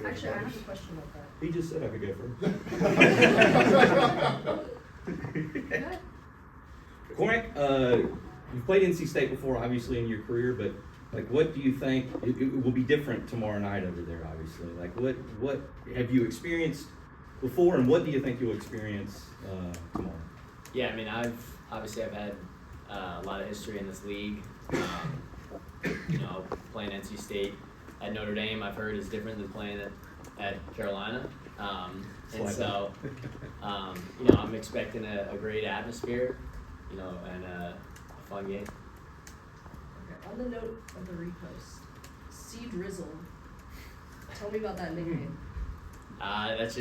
Actually, I have a question about that. He just said I could go first. Cormac, you've played NC State before, obviously, in your career, but like, what do you think it will be different tomorrow night over there? Obviously, like, what have you experienced before, and what do you think you'll experience tomorrow? Yeah, I mean, I've had a lot of history in this league. Playing NC State at Notre Dame, I've heard is different than playing at Carolina. And so, I'm expecting a great atmosphere, and a fun game. Okay. On the note of the repost, C Drizzle. Tell me about that nickname. That's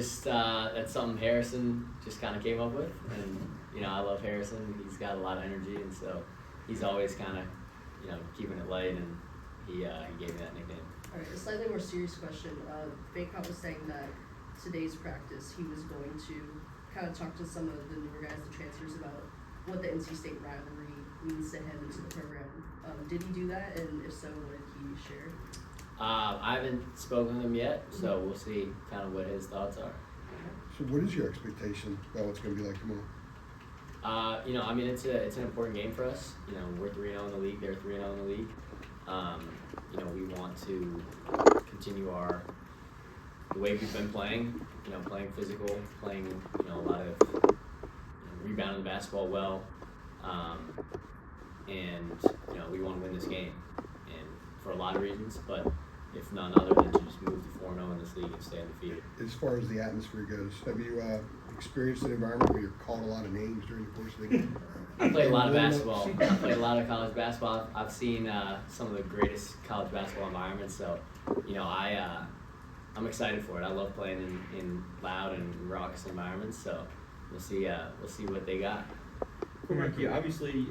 something Harrison just kind of came up with, and I love Harrison. He's got a lot of energy, and so he's always kind of keeping it light, and he gave me that nickname. All right, a slightly more serious question. Baycott was saying that today's practice he was going to kind of talk to some of the newer guys, the transfers, about what the NC State rivalry means to him and to the program. Did he do that, and if so, what did he share? I haven't spoken to him yet, so we'll see kind of what his thoughts are. So what is your expectation about what's going to be like tomorrow? It's an important game for us. We're 3-0 in the league. They're 3-0 in the league. We want to continue the way we've been playing. Playing physical, playing a lot of rebounding the basketball well, and we want to win this game, and for a lot of reasons, but if none other than to just move to 4-0 in this league and stay undefeated. As far as the atmosphere goes, have you experienced an environment where you're called a lot of names during the course of the game? I played a lot of basketball. I played a lot of college basketball. I've seen some of the greatest college basketball environments, so I'm excited for it. I love playing in loud and raucous environments, so we'll see what they got. Cormac, obviously,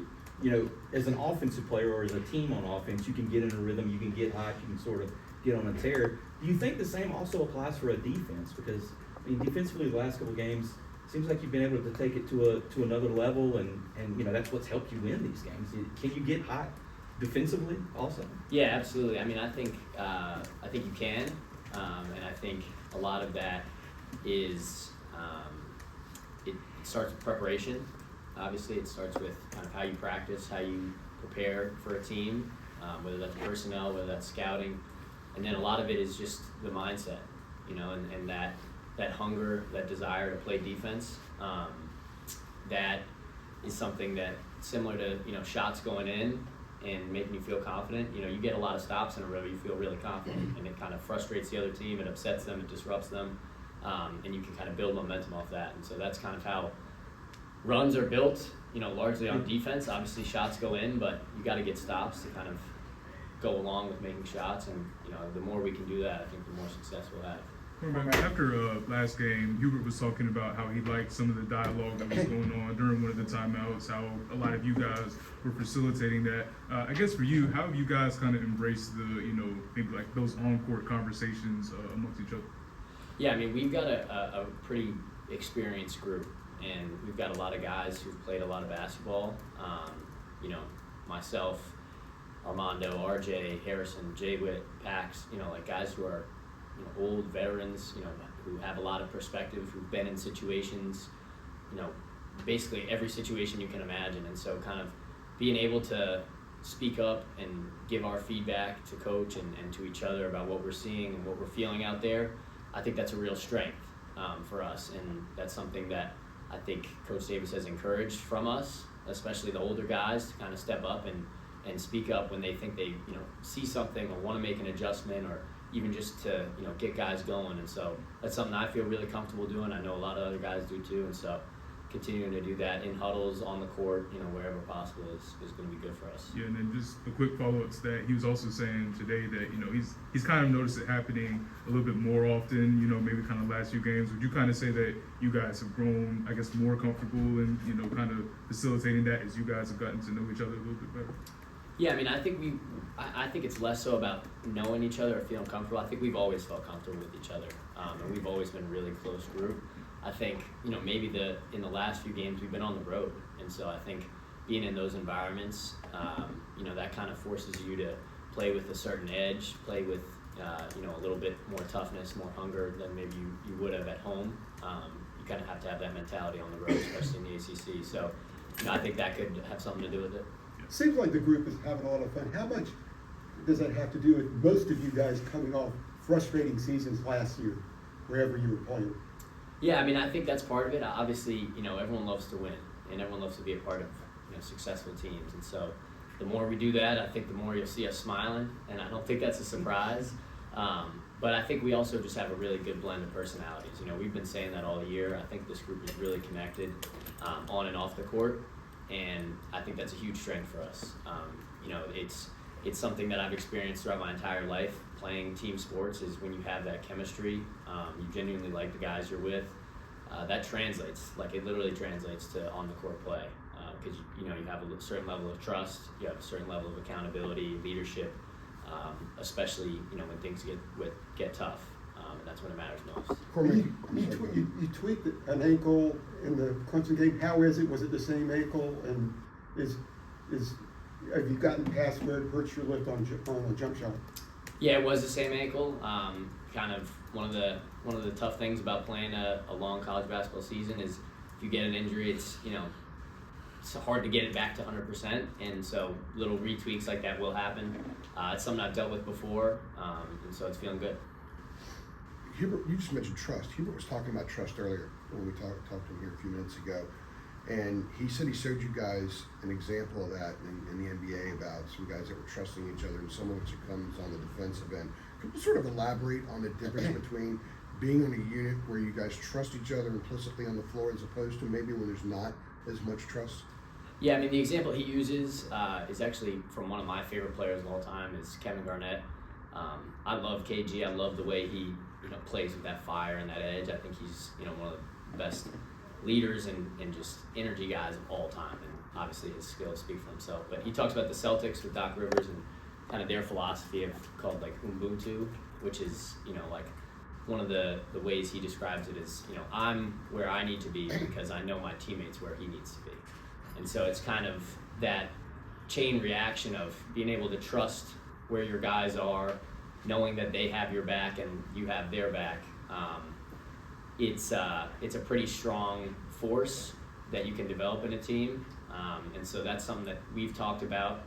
as an offensive player or as a team on offense, you can get in a rhythm, you can get hot, you can sort of get on a tear. Do you think the same also applies for a defense? Because defensively, the last couple of games, it seems like you've been able to take it to another level, and that's what's helped you win these games. Can you get hot defensively also? Yeah, absolutely. I think you can, and I think a lot of that is it starts with preparation. Obviously, it starts with kind of how you practice, how you prepare for a team, whether that's personnel, whether that's scouting, and then a lot of it is just the mindset, and that hunger, that desire to play defense. That is something that, similar to shots going in and making you feel confident. You get a lot of stops in a row, you feel really confident, and it kind of frustrates the other team, it upsets them, it disrupts them, and you can kind of build momentum off that. And so that's kind of how runs are built, largely on defense. Obviously shots go in, but you got to get stops to kind of go along with making shots, and the more we can do that, I think the more success we'll have. After last game, Hubert was talking about how he liked some of the dialogue that was going on during one of the timeouts, how a lot of you guys were facilitating that. I guess for you, how have you guys kind of embraced the, maybe like those on-court conversations amongst each other? Yeah, we've got a pretty experienced group, and we've got a lot of guys who've played a lot of basketball. Myself, Armando, RJ, Harrison, Jay-Witt, Pax, guys who are old veterans, who have a lot of perspective, who've been in situations, basically every situation you can imagine. And so kind of being able to speak up and give our feedback to coach and to each other about what we're seeing and what we're feeling out there, I think that's a real strength for us. And that's something that I think Coach Davis has encouraged from us, especially the older guys, to kind of step up and speak up when they think they see something or want to make an adjustment, or even just to get guys going. And so that's something I feel really comfortable doing. I know a lot of other guys do too, and so continuing to do that in huddles, on the court, wherever possible is going to be good for us. Yeah, and then just a quick follow-up to that, he was also saying today that he's kind of noticed it happening a little bit more often, maybe kind of last few games. Would you kind of say that you guys have grown, I guess, more comfortable in kind of facilitating that as you guys have gotten to know each other a little bit better? Yeah, I think it's less so about knowing each other or feeling comfortable. I think we've always felt comfortable with each other, and we've always been a really close group. I think, maybe in the last few games we've been on the road, and so I think being in those environments, that kind of forces you to play with a certain edge, play with, a little bit more toughness, more hunger than maybe you would have at home. You kind of have to have that mentality on the road, especially in the ACC. So, I think that could have something to do with it. Seems like the group is having a lot of fun. How much does that have to do with most of you guys coming off frustrating seasons last year, wherever you were playing? Yeah, I mean, I think that's part of it. Obviously, everyone loves to win, and everyone loves to be a part of successful teams. And so, the more we do that, I think the more you'll see us smiling, and I don't think that's a surprise. But I think we also just have a really good blend of personalities. We've been saying that all year. I think this group is really connected on and off the court, and I think that's a huge strength for us. It's something that I've experienced throughout my entire life. Playing team sports is when you have that chemistry, you genuinely like the guys you're with. That translates, it literally translates to on the court play, because you have a certain level of trust, you have a certain level of accountability, leadership, especially when things get tough, and that's when it matters most. Cormac, you tweaked an ankle in the Clemson game. How is it? Was it the same ankle? And have you gotten past where it hurts your lift on a jump shot? Yeah, it was the same ankle. Kind of one of the tough things about playing a long college basketball season is if you get an injury, it's hard to get it back to 100%, and so little retweaks like that will happen. It's something I've dealt with before, and so it's feeling good. Hubert, you just mentioned trust. Hubert was talking about trust earlier when we talked to him here a few minutes ago. And he said he showed you guys an example of that in the NBA about some guys that were trusting each other and some of which comes on the defensive end. Could you sort of elaborate on the difference between being in a unit where you guys trust each other implicitly on the floor as opposed to maybe when there's not as much trust? Yeah, I mean, the example he uses is actually from one of my favorite players of all time, is Kevin Garnett. I love KG. I love the way he plays with that fire and that edge. I think he's one of the best leaders and just energy guys of all time, and obviously his skills speak for himself. But he talks about the Celtics with Doc Rivers and kind of their philosophy of called Ubuntu, which is one of the ways he describes it is I'm where I need to be because I know my teammates where he needs to be. And so it's kind of that chain reaction of being able to trust where your guys are, knowing that they have your back and you have their back. It's a pretty strong force that you can develop in a team, and so that's something that we've talked about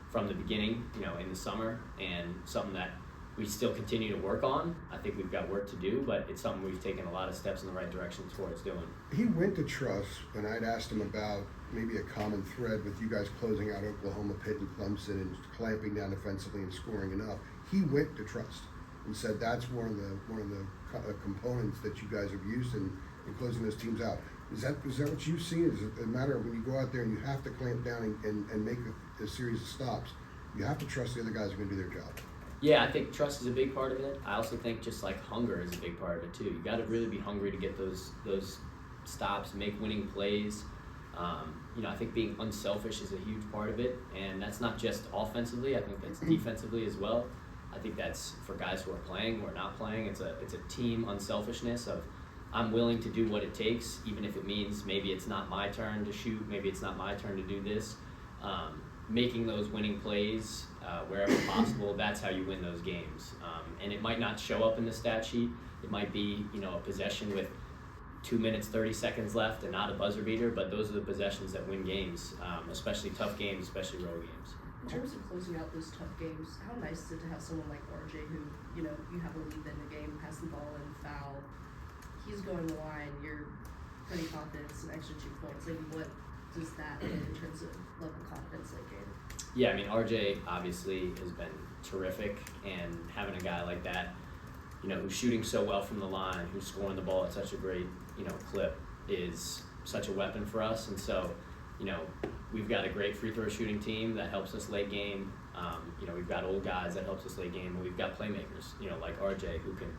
from the beginning, in the summer, and something that we still continue to work on. I think we've got work to do, but it's something we've taken a lot of steps in the right direction towards doing. He went to trust, and I'd asked him about maybe a common thread with you guys closing out Oklahoma, Pitt, and Clemson, and clamping down defensively and scoring enough. He went to trust and said that's one of the components that you guys have used in closing those teams out. Is that what you've seen? Is it a matter of when you go out there and you have to clamp down and make a series of stops, you have to trust the other guys are going to do their job? Yeah, I think trust is a big part of it. I also think just hunger is a big part of it too. You got to really be hungry to get those stops, make winning plays. I think being unselfish is a huge part of it, and that's not just offensively. I think that's defensively as well. I think that's for guys who are playing, who are not playing. It's a team unselfishness of I'm willing to do what it takes, even if it means maybe it's not my turn to shoot, maybe it's not my turn to do this. Making those winning plays wherever possible, that's how you win those games. And it might not show up in the stat sheet. It might be a possession with 2 minutes, 30 seconds left and not a buzzer beater, but those are the possessions that win games, especially tough games, especially road games. In terms of closing out those tough games, how nice is it to have someone like RJ who, you have a lead in the game, pass the ball and foul. He's going the line, you're putting confidence, an extra 2 points. What does that mean in terms of level of confidence that game? Yeah, I mean, RJ obviously has been terrific, and having a guy like that, who's shooting so well from the line, who's scoring the ball at such a great, clip is such a weapon for us. And so, we've got a great free throw shooting team that helps us late game. We've got old guys that helps us late game, and we've got playmakers, like RJ, who can,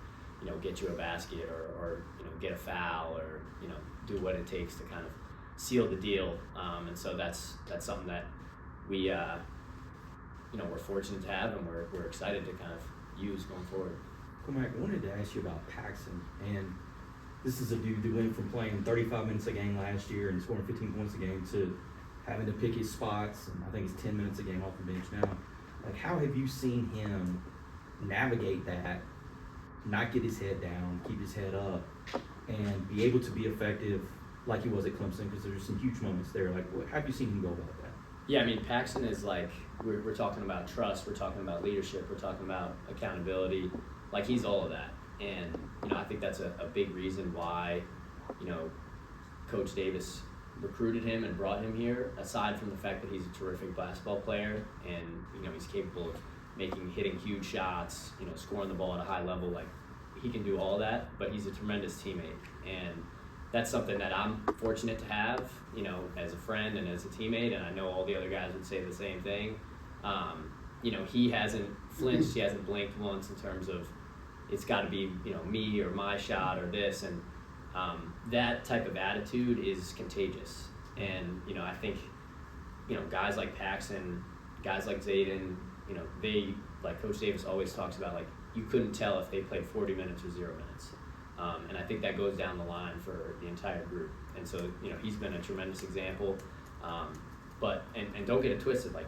get you a basket or get a foul or, do what it takes to kind of seal the deal. And so that's something that we, we're fortunate to have, and we're excited to kind of use going forward. Cormac, I wanted to ask you about Paxson, and this is a dude that went from playing 35 minutes a game last year and scoring 15 points a game to having to pick his spots, and I think it's 10 minutes a game off the bench now. How have you seen him navigate that, not get his head down, keep his head up, and be able to be effective like he was at Clemson? Because there's some huge moments there. Like, how have you seen him go about that? Yeah, I mean, Paxton is like, we're talking about trust, we're talking about leadership, we're talking about accountability. Like, he's all of that. And, you know, I think that's a big reason why, you know, Coach Davis recruited him and brought him here, aside from the fact that he's a terrific basketball player and, you know, he's capable of hitting huge shots, you know, scoring the ball at a high level. Like, he can do all that, but he's a tremendous teammate. And that's something that I'm fortunate to have, you know, as a friend and as a teammate, and I know all the other guys would say the same thing. You know, he hasn't flinched, he hasn't blinked once in terms of it's got to be, you know, me or my shot or this, and that type of attitude is contagious. And, you know, I think, you know, guys like Paxton, guys like Zayden, you know, they, like Coach Davis always talks about, like, you couldn't tell if they played 40 minutes or 0 minutes. And I think that goes down the line for the entire group. And so, you know, he's been a tremendous example. But don't get it twisted, like,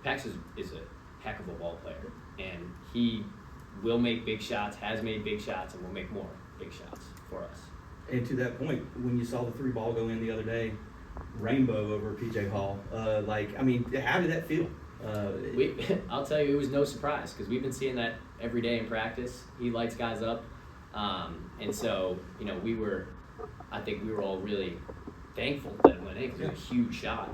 Pax is a heck of a ball player. And he will make big shots, has made big shots, and will make more big shots for us. And to that point, when you saw the 3 ball go in the other day, rainbow over PJ Hall, like, I mean, how did that feel? I'll tell you, it was no surprise because we've been seeing that every day in practice. He lights guys up. And so, you know, I think we were all really thankful that it went in because it was a huge shot.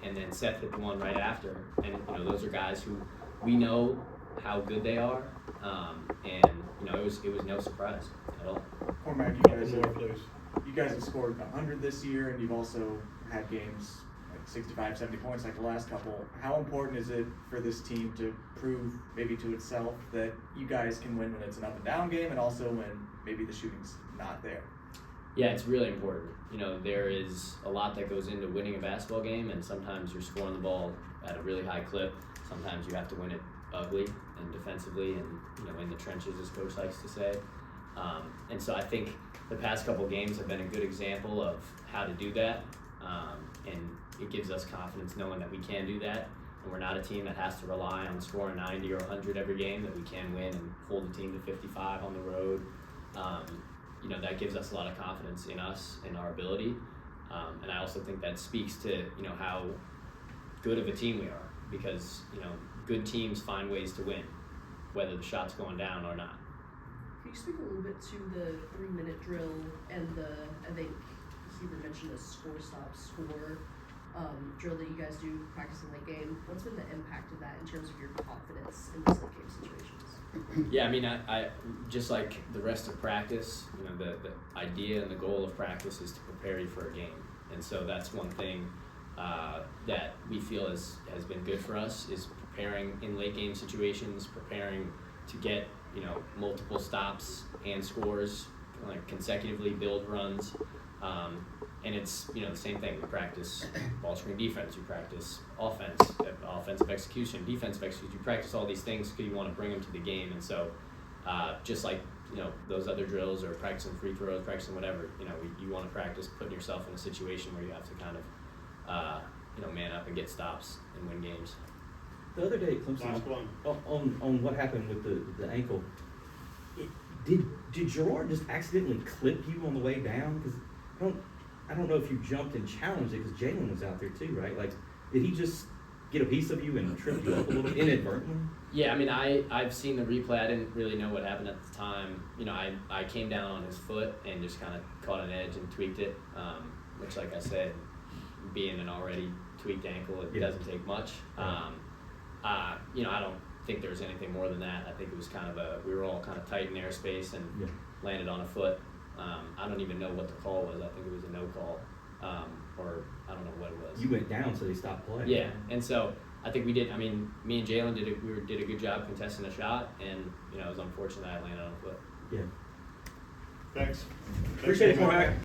And then Seth hit the one right after. And, you know, those are guys who we know how good they are. And, you know, it was no surprise at all. Cormac, you guys have scored 100 this year, and you've also had games like 65, 70 points like the last couple. How important is it for this team to prove maybe to itself that you guys can win when it's an up and down game, and also when maybe the shooting's not there? Yeah, it's really important. You know, there is a lot that goes into winning a basketball game, and sometimes you're scoring the ball at a really high clip. Sometimes you have to win it ugly and defensively and, you know, in the trenches, as Coach likes to say. And so I think the past couple games have been a good example of how to do that. And it gives us confidence knowing that we can do that. And we're not a team that has to rely on scoring 90 or 100 every game, that we can win and hold the team to 55 on the road. You know, that gives us a lot of confidence in us and our ability. And I also think that speaks to, you know, how good of a team we are, because, you know, good teams find ways to win, whether the shot's going down or not. Can you speak a little bit to the 3-minute drill and I think Heber mentioned a score drill that you guys do practice in late game? What's been the impact of that in terms of your confidence in these late game situations? Yeah, I mean, I just like the rest of practice, you know, the idea and the goal of practice is to prepare you for a game. And so that's one thing that we feel has been good for us, is preparing in late game situations, preparing to get, you know, multiple stops and scores, like consecutively build runs. And it's, you know, the same thing. We practice ball screen defense, you practice offensive execution, defensive execution. You practice all these things because you want to bring them to the game. And so just like, you know, those other drills or practicing free throws, practicing whatever, you know, you want to practice putting yourself in a situation where you have to kind of, you know, man up and get stops and win games. The other day at Clemson, on what happened with the ankle, did Gerard just accidentally clip you on the way down? Because I don't know if you jumped and challenged it, because Jalen was out there too, right? Like, did he just get a piece of you and trip you up a little bit inadvertently? Yeah, I mean, I've seen the replay. I didn't really know what happened at the time. You know, I came down on his foot and just kind of caught an edge and tweaked it, which, like I said, being an already tweaked ankle, it doesn't take much. You know, I don't think there was anything more than that. I think it was kind of we were all kind of tight in airspace and landed on a foot. I don't even know what the call was. I think it was a no call, or I don't know what it was. You went down, so they stopped playing. Yeah, and so I think we did. I mean, me and Jalen did a good job contesting the shot, and, you know, it was unfortunate that I landed on a foot. Yeah. Thanks. Appreciate it, Cormac.